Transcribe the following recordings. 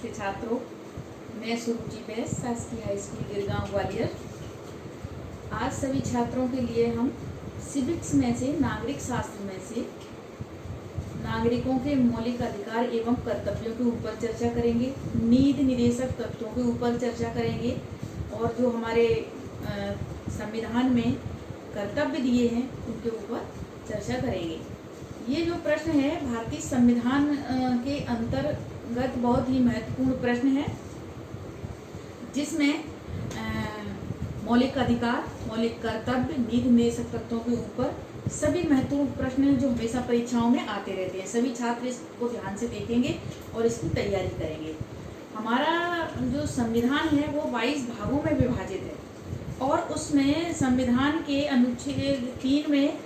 नमस्ते छात्रों, मैं सुरुचि बैस, शासकीय हाई स्कूल गिरगांव ग्वालियर। आज सभी छात्रों के लिए हम सिविक्स में से नागरिक शास्त्र में से नागरिकों के मौलिक अधिकार एवं कर्तव्यों के ऊपर चर्चा करेंगे। नीति निर्देशक तत्वों के ऊपर चर्चा करेंगे और जो हमारे संविधान में कर्तव्य दिए हैं उनके ऊपर चर्चा करेंगे। ये जो प्रश्न है भारतीय संविधान के अंतर्गत बहुत ही महत्वपूर्ण प्रश्न है, जिसमें मौलिक अधिकार, मौलिक कर्तव्य, नीति निर्देशक तत्वों के ऊपर सभी महत्वपूर्ण प्रश्न हैं जो हमेशा परीक्षाओं में आते रहते हैं। सभी छात्र इसको ध्यान से देखेंगे और इसकी तैयारी करेंगे। हमारा जो संविधान है वो 22 भागों में विभाजित है और उसमें संविधान के अनुच्छेद 3 में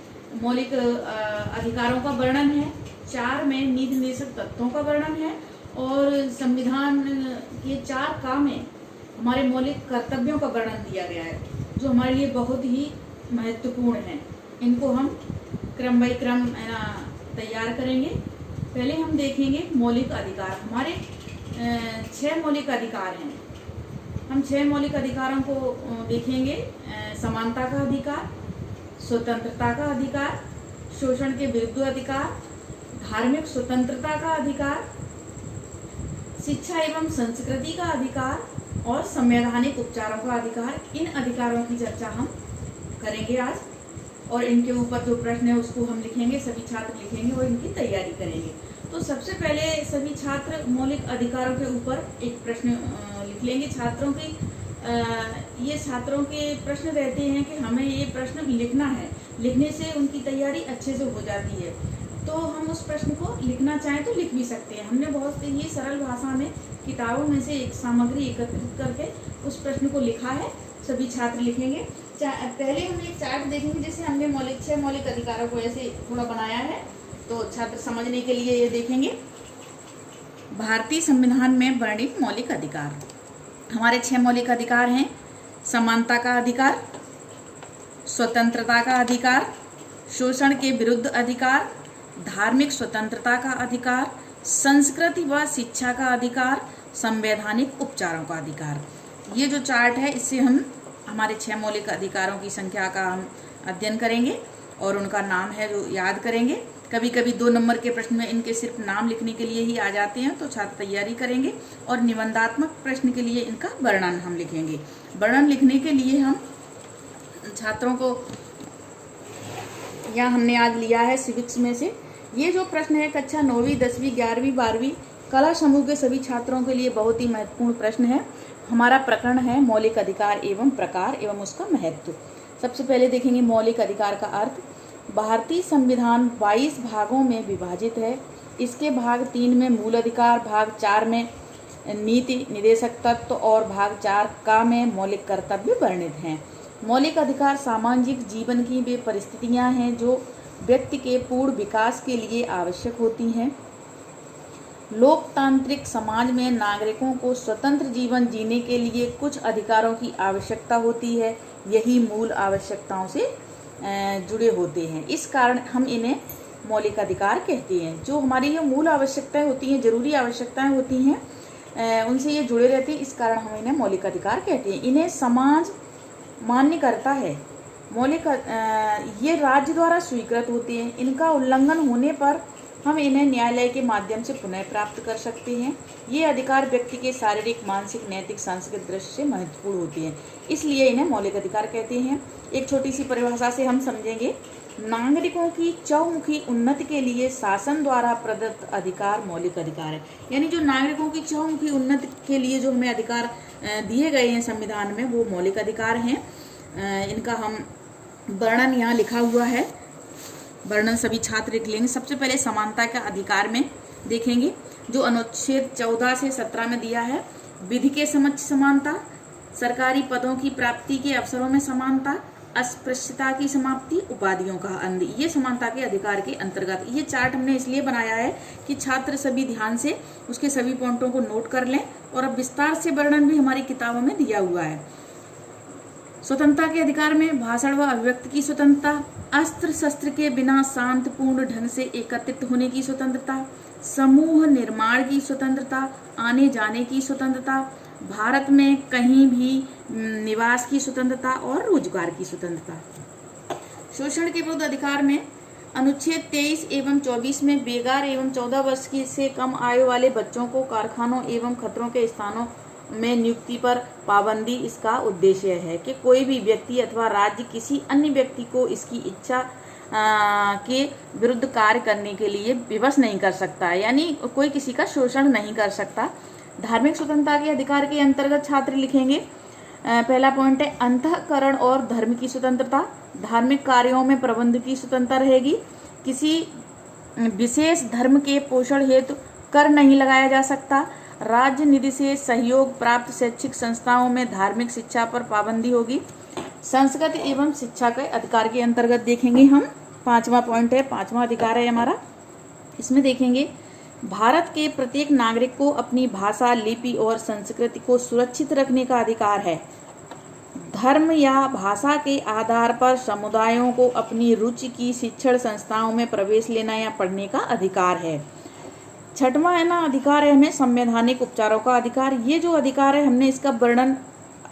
मौलिक अधिकारों का वर्णन है, 4 में नीति निर्देशक तत्वों का वर्णन है और संविधान के 4 का में हमारे मौलिक कर्तव्यों का वर्णन दिया गया है, जो हमारे लिए बहुत ही महत्वपूर्ण है। इनको हम क्रम बाई क्रम तैयार करेंगे। पहले हम देखेंगे मौलिक अधिकार। हमारे 6 मौलिक अधिकार हैं। हम 6 मौलिक अधिकारों को देखेंगे। समानता का अधिकार, स्वतंत्रता का अधिकार, शोषण के विरुद्ध अधिकार, धार्मिक स्वतंत्रता का अधिकार, शिक्षा एवं संस्कृति का अधिकार और संवैधानिक उपचारों का अधिकार। इन अधिकारों की चर्चा हम करेंगे आज और इनके ऊपर जो प्रश्न है उसको हम लिखेंगे, सभी छात्र लिखेंगे और इनकी तैयारी करेंगे। तो सबसे पहले सभी छात्र मौलिक अधिकारों के ऊपर एक प्रश्न लिख लेंगे। छात्रों की ये छात्रों के प्रश्न रहते हैं कि हमें ये प्रश्न लिखना है, लिखने से उनकी तैयारी अच्छे से हो जाती है। तो हम उस प्रश्न को लिखना चाहें तो लिख भी सकते हैं। हमने बहुत ही सरल भाषा में किताबों में से एक सामग्री एकत्रित करके उस प्रश्न को लिखा है, सभी छात्र लिखेंगे। पहले हम एक चार्ट देखेंगे, जैसे हमने 6 मौलिक अधिकारों को ऐसे थोड़ा बनाया है, तो छात्र समझने के लिए ये देखेंगे। भारतीय संविधान में वर्णित मौलिक अधिकार, हमारे 6 मौलिक अधिकार हैं। समानता का अधिकार, स्वतंत्रता का अधिकार, शोषण के विरुद्ध अधिकार, धार्मिक स्वतंत्रता का अधिकार, संस्कृति व शिक्षा का अधिकार, संवैधानिक उपचारों का अधिकार। ये जो चार्ट है इससे हम हमारे 6 मौलिक अधिकारों की संख्या का हम अध्ययन करेंगे और उनका नाम है जो याद करेंगे। कभी कभी 2 नंबर के प्रश्न में इनके सिर्फ नाम लिखने के लिए ही आ जाते हैं, तो छात्र तैयारी करेंगे और निबंधात्मक प्रश्न के लिए इनका वर्णन हम लिखेंगे। वर्णन लिखने के लिए हम छात्रों को यहाँ हमने आज लिया है सिविक्स में से ये जो प्रश्न है कक्षा 9वीं 10वीं 11वीं 12वीं कला समूह के सभी छात्रों के लिए बहुत ही महत्वपूर्ण प्रश्न है। हमारा प्रकरण है मौलिक अधिकार एवं प्रकार एवं उसका महत्व। सबसे पहले देखेंगे मौलिक अधिकार का अर्थ। भारतीय संविधान 22 भागों में विभाजित है। इसके भाग 3 में मूल अधिकार, भाग 4 में नीति निर्देशक तत्व और भाग 4 का में मौलिक कर्तव्य वर्णित हैं। मौलिक अधिकार सामाजिक जीवन की वे परिस्थितियां हैं जो व्यक्ति के पूर्ण विकास के लिए आवश्यक होती हैं। लोकतांत्रिक समाज में नागरिकों को स्वतंत्र जीवन जीने के लिए कुछ अधिकारों की आवश्यकता होती है। यही मूल आवश्यकताओं से जुड़े होते हैं। इस कारण हम इन्हें मौलिक अधिकार कहते हैं। जो हमारी ये मूल आवश्यकताएं होती हैं, जरूरी आवश्यकताएं होती हैं, उनसे ये जुड़े रहते हैं, इस कारण हम इन्हें मौलिक अधिकार कहते हैं। इन्हें समाज मान्य करता है। मौलिक ये राज्य द्वारा स्वीकृत होते हैं। इनका उल्लंघन होने पर हम इन्हें न्यायालय के माध्यम से पुनः प्राप्त कर सकते हैं। ये अधिकार व्यक्ति के शारीरिक, मानसिक, नैतिक, सांस्कृतिक दृष्टि से महत्वपूर्ण होते हैं, इसलिए इन्हें मौलिक अधिकार कहते हैं। एक छोटी सी परिभाषा से हम समझेंगे। नागरिकों की चहुमुखी उन्नति के लिए शासन द्वारा प्रदत्त अधिकार मौलिक अधिकार है। यानी जो नागरिकों की चहुमुखी उन्नति के लिए जो हमें अधिकार दिए गए हैं संविधान में, वो मौलिक अधिकार हैं। इनका हम वर्णन यहाँ लिखा हुआ है, वर्णन सभी छात्र लिख लेंगे। सबसे पहले समानता का अधिकार में देखेंगे, जो अनुच्छेद 14 से 17 में दिया है। विधि के समक्ष समानता, सरकारी पदों की प्राप्ति के अवसरों में समानता, अस्पृश्यता की समाप्ति, उपाधियों का अंत, ये समानता के अधिकार के अंतर्गत। ये चार्ट हमने इसलिए बनाया है कि छात्र सभी ध्यान से उसके सभी पॉइंटों को नोट कर लें और अब विस्तार से वर्णन भी हमारी किताबों में दिया हुआ है। स्वतंत्रता के अधिकार में भाषण व अभिव्यक्ति की स्वतंत्रता, अस्त्र शस्त्र के बिना शांतिपूर्ण ढंग से एकत्रित होने की स्वतंत्रता, समूह निर्माण की स्वतंत्रता, आने जाने की स्वतंत्रता, भारत में कहीं भी निवास की स्वतंत्रता और रोजगार की स्वतंत्रता। शोषण के विरुद्ध अधिकार में अनुच्छेद 23 एवं 24 में बेगार एवं 14 वर्ष की से कम आयु वाले बच्चों को कारखानों एवं खतरों के स्थानों में नियुक्ति पर पाबंदी। इसका उद्देश्य है कि कोई भी व्यक्ति अथवा राज्य किसी अन्य व्यक्ति को इसकी इच्छा के विरुद्ध कार्य करने के लिए विवश नहीं कर सकता, यानी कोई किसी का शोषण नहीं कर सकता। धार्मिक स्वतंत्रता के अधिकार के अंतर्गत छात्र लिखेंगे, पहला पॉइंट है अंतःकरण और धर्म की स्वतंत्रता। धार्मिक कार्यों में प्रबंध की स्वतंत्रता रहेगी। किसी विशेष धर्म के पोषण हेतु कर नहीं लगाया जा सकता। राज्य निधि से सहयोग प्राप्त शैक्षिक संस्थाओं में धार्मिक शिक्षा पर पाबंदी होगी। संस्कृति एवं शिक्षा के अधिकार के अंतर्गत देखेंगे हम, पांचवा पॉइंट है, पांचवा अधिकार है हमारा। इसमें देखेंगे भारत के प्रत्येक नागरिक को अपनी भाषा, लिपि और संस्कृति को सुरक्षित रखने का अधिकार है। धर्म या भाषा के आधार पर समुदायों को अपनी रुचि की शिक्षण संस्थाओं में प्रवेश लेना या पढ़ने का अधिकार है। छठवां है ना अधिकार है हमें संवैधानिक उपचारों का अधिकार। ये जो अधिकार है हमने इसका वर्णन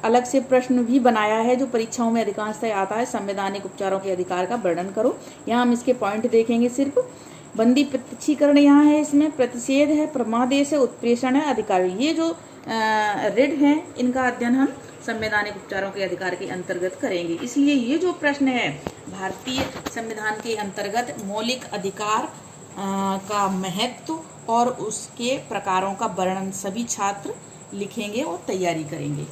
अलग से प्रश्न भी बनाया है जो परीक्षाओं में अधिकांशतः आता है। संवैधानिक उपचारों के अधिकार का वर्णन करो। यहाँ हम इसके पॉइंट देखेंगे सिर्फ। बंदी प्रत्यक्षीकरण यहाँ है, इसमें प्रतिषेध है, प्रमादेश है, उत्प्रेषण है, अधिकार। ये जो ऋण है इनका अध्ययन हम संवैधानिक उपचारों के अधिकार के अंतर्गत करेंगे। इसलिए ये जो प्रश्न है भारतीय संविधान के अंतर्गत मौलिक अधिकार का महत्व और उसके प्रकारों का वर्णन सभी छात्र लिखेंगे और तैयारी करेंगे।